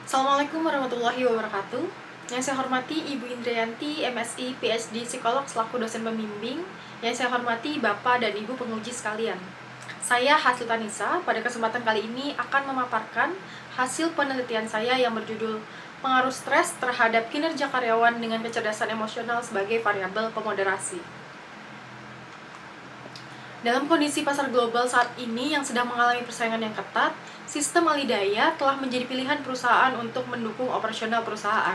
Assalamualaikum warahmatullahi wabarakatuh. Yang saya hormati Ibu Indrianti, MSI, PhD, Psikolog selaku dosen pembimbing. Yang saya hormati Bapak dan Ibu penguji sekalian. Saya Hasrita Nisa, pada kesempatan kali ini akan memaparkan hasil penelitian saya yang berjudul Pengaruh stres terhadap kinerja karyawan dengan kecerdasan emosional sebagai variabel pemoderasi. Dalam kondisi pasar global saat ini yang sedang mengalami persaingan yang ketat, sistem alidaya telah menjadi pilihan perusahaan untuk mendukung operasional perusahaan.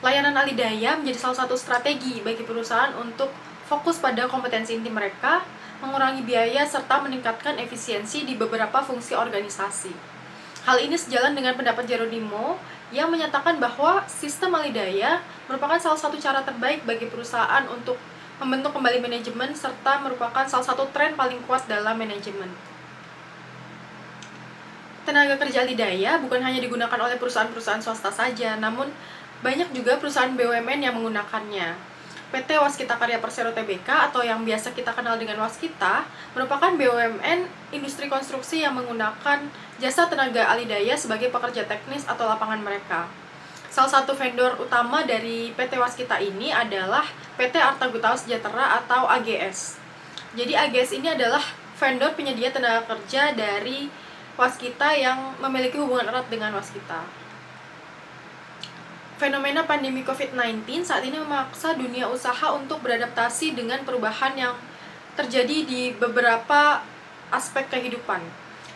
Layanan alidaya menjadi salah satu strategi bagi perusahaan untuk fokus pada kompetensi inti mereka, mengurangi biaya, serta meningkatkan efisiensi di beberapa fungsi organisasi. Hal ini sejalan dengan pendapat Jeronimo yang menyatakan bahwa sistem alidaya merupakan salah satu cara terbaik bagi perusahaan untuk membentuk kembali manajemen serta merupakan salah satu tren paling kuat dalam manajemen. Tenaga kerja alidaya bukan hanya digunakan oleh perusahaan-perusahaan swasta saja, namun banyak juga perusahaan BUMN yang menggunakannya. PT Waskita Karya Persero Tbk atau yang biasa kita kenal dengan Waskita merupakan BUMN industri konstruksi yang menggunakan jasa tenaga alidaya sebagai pekerja teknis atau lapangan mereka. Salah satu vendor utama dari PT Waskita ini adalah PT Arta Gutawa Sejahtera atau AGS. Jadi AGS ini adalah vendor penyedia tenaga kerja dari Waskita yang memiliki hubungan erat dengan Waskita. Fenomena pandemi COVID-19 saat ini memaksa dunia usaha untuk beradaptasi dengan perubahan yang terjadi di beberapa aspek kehidupan.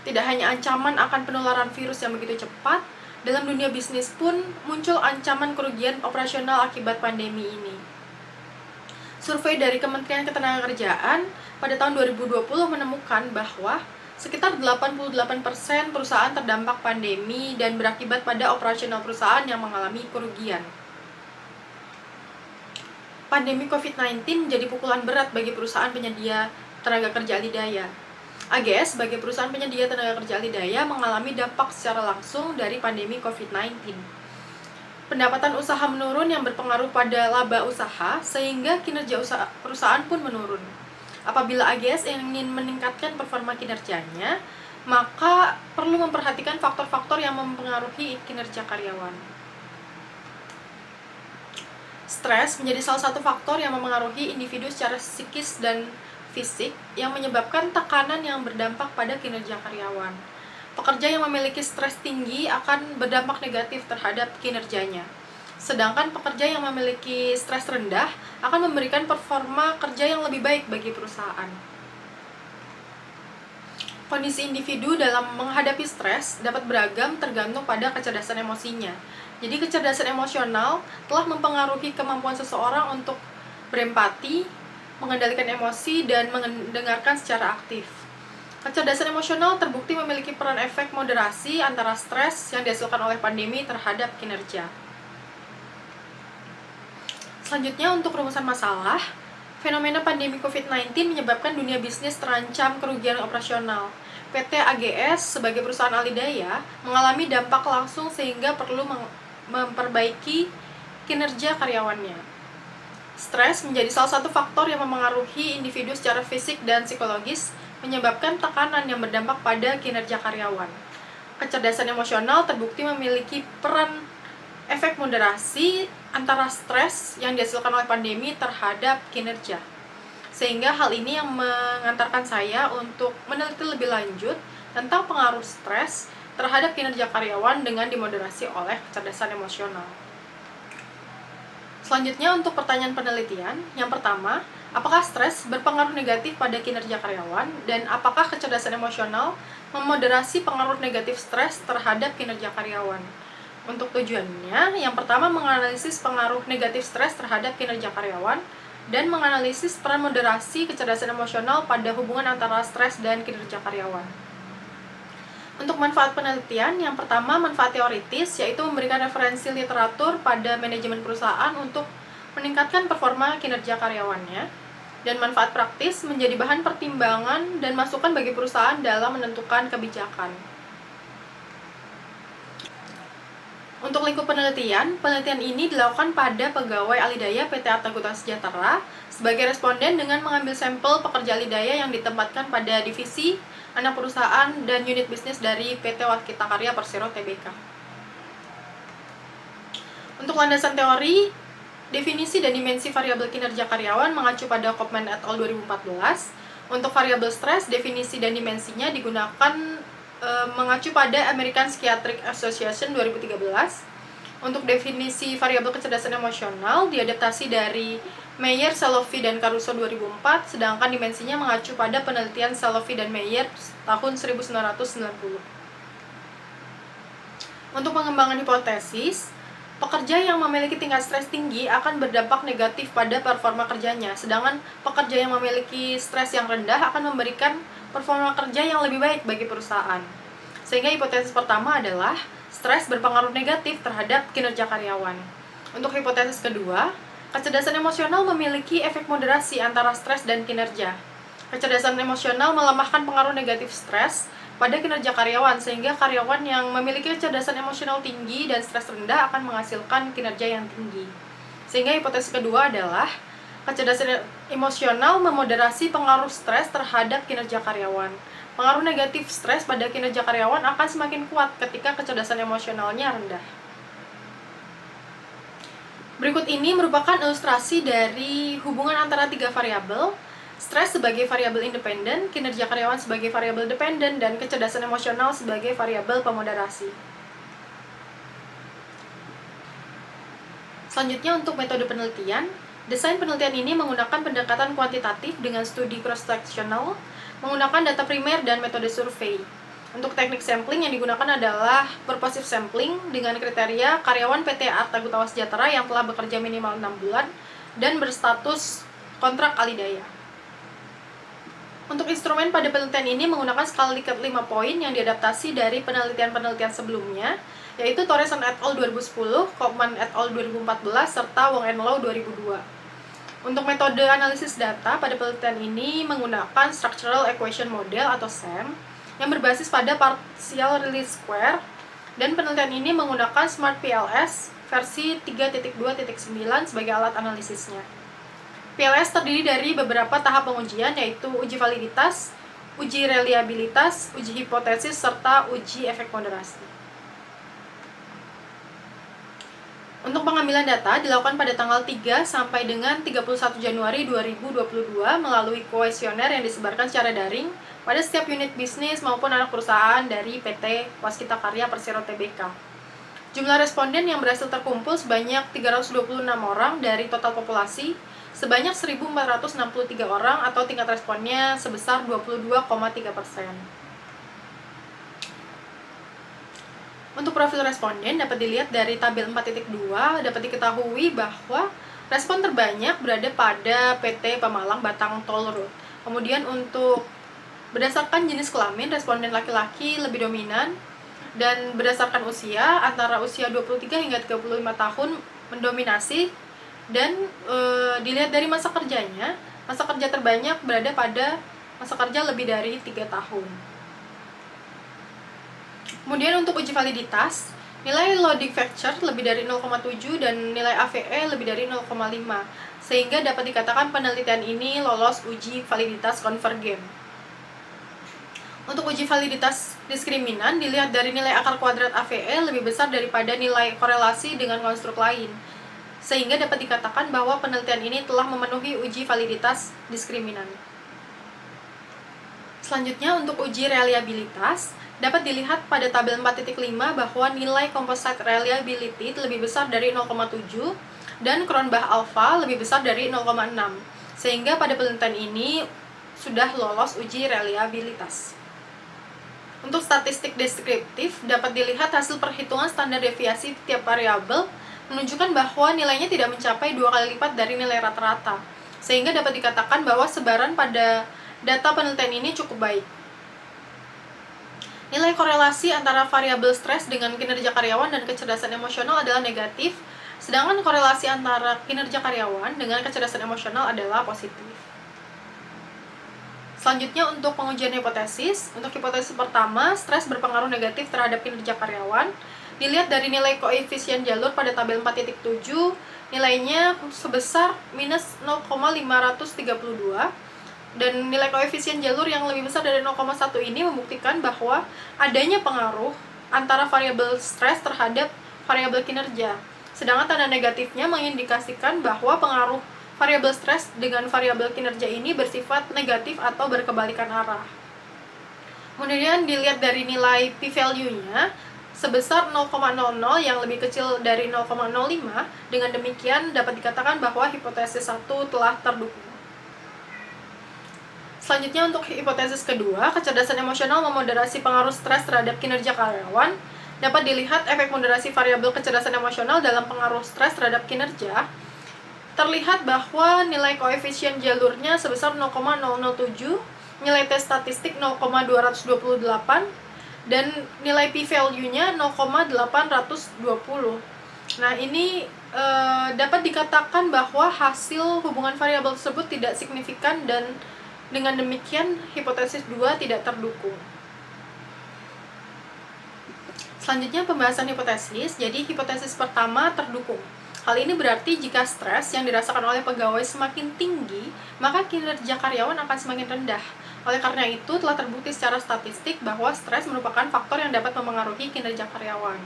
Tidak hanya ancaman akan penularan virus yang begitu cepat, dalam dunia bisnis pun muncul ancaman kerugian operasional akibat pandemi ini. Survei dari Kementerian Ketenagakerjaan pada tahun 2020 menemukan bahwa sekitar 88% perusahaan terdampak pandemi dan berakibat pada operasional perusahaan yang mengalami kerugian. Pandemi COVID-19 menjadi pukulan berat bagi perusahaan penyedia tenaga kerja alidaya. AGS sebagai perusahaan penyedia tenaga kerja alidaya mengalami dampak secara langsung dari pandemi COVID-19. Pendapatan usaha menurun yang berpengaruh pada laba usaha sehingga kinerja perusahaan pun menurun. Apabila AGS ingin meningkatkan performa kinerjanya, maka perlu memperhatikan faktor-faktor yang mempengaruhi kinerja karyawan. Stres menjadi salah satu faktor yang mempengaruhi individu secara psikis dan fisik yang menyebabkan tekanan yang berdampak pada kinerja karyawan. Pekerja yang memiliki stres tinggi akan berdampak negatif terhadap kinerjanya. Sedangkan pekerja yang memiliki stres rendah akan memberikan performa kerja yang lebih baik bagi perusahaan. Kondisi individu dalam menghadapi stres dapat beragam tergantung pada kecerdasan emosinya. Jadi kecerdasan emosional telah mempengaruhi kemampuan seseorang untuk berempati, mengendalikan emosi, dan mendengarkan secara aktif. Kecerdasan emosional terbukti memiliki peran efek moderasi antara stres yang dihasilkan oleh pandemi terhadap kinerja. Selanjutnya, untuk rumusan masalah, fenomena pandemi COVID-19 menyebabkan dunia bisnis terancam kerugian operasional. PT AGS sebagai perusahaan alidaya mengalami dampak langsung sehingga perlu memperbaiki kinerja karyawannya. Stres menjadi salah satu faktor yang memengaruhi individu secara fisik dan psikologis, menyebabkan tekanan yang berdampak pada kinerja karyawan. Kecerdasan emosional terbukti memiliki peran efek moderasi antara stres yang dihasilkan oleh pandemi terhadap kinerja. Sehingga hal ini yang mengantarkan saya untuk meneliti lebih lanjut tentang pengaruh stres terhadap kinerja karyawan dengan dimoderasi oleh kecerdasan emosional. Selanjutnya, untuk pertanyaan penelitian, yang pertama, apakah stres berpengaruh negatif pada kinerja karyawan, dan apakah kecerdasan emosional memoderasi pengaruh negatif stres terhadap kinerja karyawan? Untuk tujuannya, yang pertama menganalisis pengaruh negatif stres terhadap kinerja karyawan, dan menganalisis peran moderasi kecerdasan emosional pada hubungan antara stres dan kinerja karyawan. Untuk manfaat penelitian, yang pertama manfaat teoritis, yaitu memberikan referensi literatur pada manajemen perusahaan untuk meningkatkan performa kinerja karyawannya. Dan manfaat praktis menjadi bahan pertimbangan dan masukan bagi perusahaan dalam menentukan kebijakan. Untuk lingkup penelitian ini dilakukan pada pegawai alidaya PT Arta Gutawa Sejahtera sebagai responden dengan mengambil sampel pekerja alidaya yang ditempatkan pada divisi, anak perusahaan, dan unit bisnis dari PT Waskita Karya Persero Tbk. Untuk landasan teori, definisi dan dimensi variabel kinerja karyawan mengacu pada Kopman et al. 2014. Untuk variabel stres, definisi dan dimensinya digunakan mengacu pada American Psychiatric Association 2013. Untuk definisi variabel kecerdasan emosional diadaptasi dari Meyer, Salovey, dan Caruso 2004, sedangkan dimensinya mengacu pada penelitian Salovey dan Meyer tahun 1990. Untuk pengembangan hipotesis, pekerja yang memiliki tingkat stres tinggi akan berdampak negatif pada performa kerjanya, sedangkan pekerja yang memiliki stres yang rendah akan memberikan performa kerja yang lebih baik bagi perusahaan. Sehingga hipotesis pertama adalah stres berpengaruh negatif terhadap kinerja karyawan. Untuk hipotesis kedua, kecerdasan emosional memiliki efek moderasi antara stres dan kinerja. Kecerdasan emosional melemahkan pengaruh negatif stres pada kinerja karyawan, sehingga karyawan yang memiliki kecerdasan emosional tinggi dan stres rendah akan menghasilkan kinerja yang tinggi. Sehingga hipotesis kedua adalah kecerdasan emosional memoderasi pengaruh stres terhadap kinerja karyawan. Pengaruh negatif stres pada kinerja karyawan akan semakin kuat ketika kecerdasan emosionalnya rendah. Berikut ini merupakan ilustrasi dari hubungan antara tiga variabel: stres sebagai variabel independen, kinerja karyawan sebagai variabel dependen, dan kecerdasan emosional sebagai variabel pemoderasi. Selanjutnya, untuk metode penelitian, desain penelitian ini menggunakan pendekatan kuantitatif dengan studi cross-sectional, menggunakan data primer dan metode survei. Untuk teknik sampling yang digunakan adalah purposive sampling dengan kriteria karyawan PT Arta Gutawa Sejahtera yang telah bekerja minimal 6 bulan dan berstatus kontrak alidaya. Untuk instrumen pada penelitian ini menggunakan skala Likert 5 poin yang diadaptasi dari penelitian-penelitian sebelumnya, yaitu Thoreson et al. 2010, Kopman et al. 2014, serta Wong and Lau 2002. Untuk metode analisis data pada penelitian ini menggunakan Structural Equation Model atau SEM yang berbasis pada Partial Release Square, dan penelitian ini menggunakan Smart PLS versi 3.2.9 sebagai alat analisisnya. PLS terdiri dari beberapa tahap pengujian, yaitu uji validitas, uji reliabilitas, uji hipotesis, serta uji efek moderasi. Untuk pengambilan data dilakukan pada tanggal 3 sampai dengan 31 Januari 2022 melalui kuesioner yang disebarkan secara daring pada setiap unit bisnis maupun anak perusahaan dari PT Waskita Karya Persero Tbk. Jumlah responden yang berhasil terkumpul sebanyak 326 orang dari total populasi, sebanyak 1.463 orang atau tingkat responnya sebesar 22,3%. Untuk profil responden dapat dilihat dari tabel 4.2, dapat diketahui bahwa respon terbanyak berada pada PT Pemalang Batang Toll Road. Kemudian untuk berdasarkan jenis kelamin, responden laki-laki lebih dominan, dan berdasarkan usia, antara usia 23 hingga 35 tahun mendominasi, dan dilihat dari masa kerjanya, masa kerja terbanyak berada pada masa kerja lebih dari 3 tahun. Kemudian untuk uji validitas, nilai loading factor lebih dari 0,7 dan nilai AVE lebih dari 0,5, sehingga dapat dikatakan penelitian ini lolos uji validitas konvergen. Untuk uji validitas diskriminan dilihat dari nilai akar kuadrat AVE lebih besar daripada nilai korelasi dengan konstruk lain, sehingga dapat dikatakan bahwa penelitian ini telah memenuhi uji validitas diskriminan. Selanjutnya untuk uji reliabilitas, dapat dilihat pada tabel 4.5 bahwa nilai composite reliability lebih besar dari 0,7 dan Cronbach alpha lebih besar dari 0,6, sehingga pada penelitian ini sudah lolos uji reliabilitas. Untuk statistik deskriptif, dapat dilihat hasil perhitungan standar deviasi tiap variabel menunjukkan bahwa nilainya tidak mencapai 2 kali lipat dari nilai rata-rata, sehingga dapat dikatakan bahwa sebaran pada data penelitian ini cukup baik. Nilai korelasi antara variabel stres dengan kinerja karyawan dan kecerdasan emosional adalah negatif, sedangkan korelasi antara kinerja karyawan dengan kecerdasan emosional adalah positif. Selanjutnya untuk pengujian hipotesis. Untuk hipotesis pertama, stres berpengaruh negatif terhadap kinerja karyawan. Dilihat dari nilai koefisien jalur pada tabel 4.7, nilainya sebesar minus 0,532. Dan nilai koefisien jalur yang lebih besar dari 0,1 ini membuktikan bahwa adanya pengaruh antara variabel stres terhadap variabel kinerja, Sedangkan tanda negatifnya mengindikasikan bahwa pengaruh variabel stres dengan variabel kinerja ini bersifat negatif atau berkebalikan arah. Kemudian dilihat dari nilai p-value-nya sebesar 0,00 yang lebih kecil dari 0,05, dengan demikian dapat dikatakan bahwa hipotesis 1 telah terdukung. Selanjutnya untuk hipotesis kedua, kecerdasan emosional memoderasi pengaruh stres terhadap kinerja karyawan. Dapat dilihat efek moderasi variabel kecerdasan emosional dalam pengaruh stres terhadap kinerja. Terlihat bahwa nilai koefisien jalurnya sebesar 0,007, nilai tes statistik 0,228, dan nilai p-value-nya 0,820. Nah, ini dapat dikatakan bahwa hasil hubungan variabel tersebut tidak signifikan dan dengan demikian hipotesis 2 tidak terdukung. Selanjutnya pembahasan hipotesis. Jadi hipotesis pertama terdukung. Hal ini berarti jika stres yang dirasakan oleh pegawai semakin tinggi, maka kinerja karyawan akan semakin rendah. Oleh karena itu, telah terbukti secara statistik bahwa stres merupakan faktor yang dapat memengaruhi kinerja karyawan.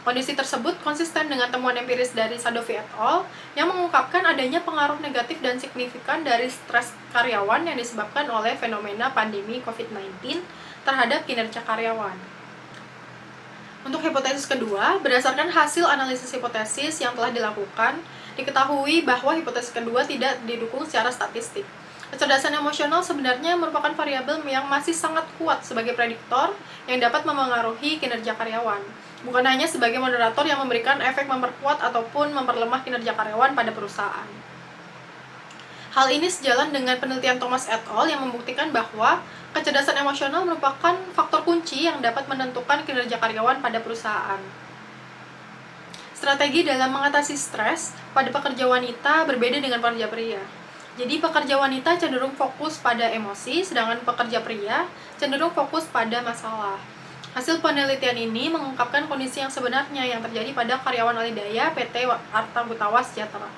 Kondisi tersebut konsisten dengan temuan empiris dari Sadovi et al. Yang mengungkapkan adanya pengaruh negatif dan signifikan dari stres karyawan yang disebabkan oleh fenomena pandemi COVID-19 terhadap kinerja karyawan. Untuk hipotesis kedua, berdasarkan hasil analisis hipotesis yang telah dilakukan, diketahui bahwa hipotesis kedua tidak didukung secara statistik. Kecerdasan emosional sebenarnya merupakan variabel yang masih sangat kuat sebagai prediktor yang dapat memengaruhi kinerja karyawan. Bukan hanya sebagai moderator yang memberikan efek memperkuat ataupun memperlemah kinerja karyawan pada perusahaan. Hal ini sejalan dengan penelitian Thomas et al. Yang membuktikan bahwa kecerdasan emosional merupakan faktor kunci yang dapat menentukan kinerja karyawan pada perusahaan. Strategi dalam mengatasi stres pada pekerja wanita berbeda dengan pekerja pria. Jadi pekerja wanita cenderung fokus pada emosi, sedangkan pekerja pria cenderung fokus pada masalah. Hasil penelitian ini mengungkapkan kondisi yang sebenarnya yang terjadi pada karyawan Alidaya PT Arta Gutawa Sejahtera.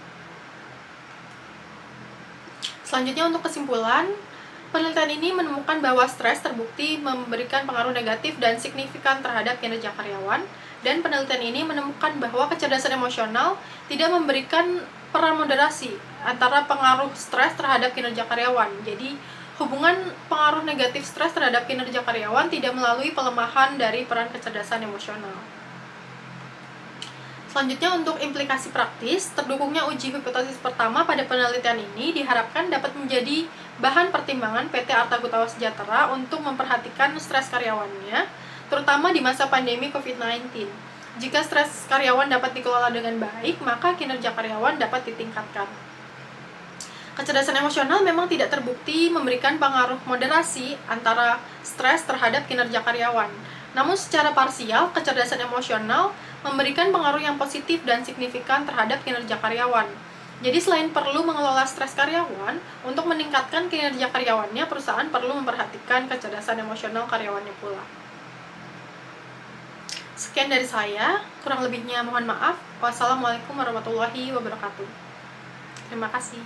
Selanjutnya untuk kesimpulan, penelitian ini menemukan bahwa stres terbukti memberikan pengaruh negatif dan signifikan terhadap kinerja karyawan, dan penelitian ini menemukan bahwa kecerdasan emosional tidak memberikan peran moderasi antara pengaruh stres terhadap kinerja karyawan. Jadi, hubungan pengaruh negatif stres terhadap kinerja karyawan tidak melalui pelemahan dari peran kecerdasan emosional. Selanjutnya untuk implikasi praktis, terdukungnya uji hipotesis pertama pada penelitian ini diharapkan dapat menjadi bahan pertimbangan PT Arta Gutawa Sejahtera untuk memperhatikan stres karyawannya, terutama di masa pandemi COVID-19. Jika stres karyawan dapat dikelola dengan baik, maka kinerja karyawan dapat ditingkatkan. Kecerdasan emosional memang tidak terbukti memberikan pengaruh moderasi antara stres terhadap kinerja karyawan. Namun secara parsial, kecerdasan emosional memberikan pengaruh yang positif dan signifikan terhadap kinerja karyawan. Jadi selain perlu mengelola stres karyawan, untuk meningkatkan kinerja karyawannya, perusahaan perlu memperhatikan kecerdasan emosional karyawannya pula. Sekian dari saya, kurang lebihnya mohon maaf. Wassalamualaikum warahmatullahi wabarakatuh. Terima kasih.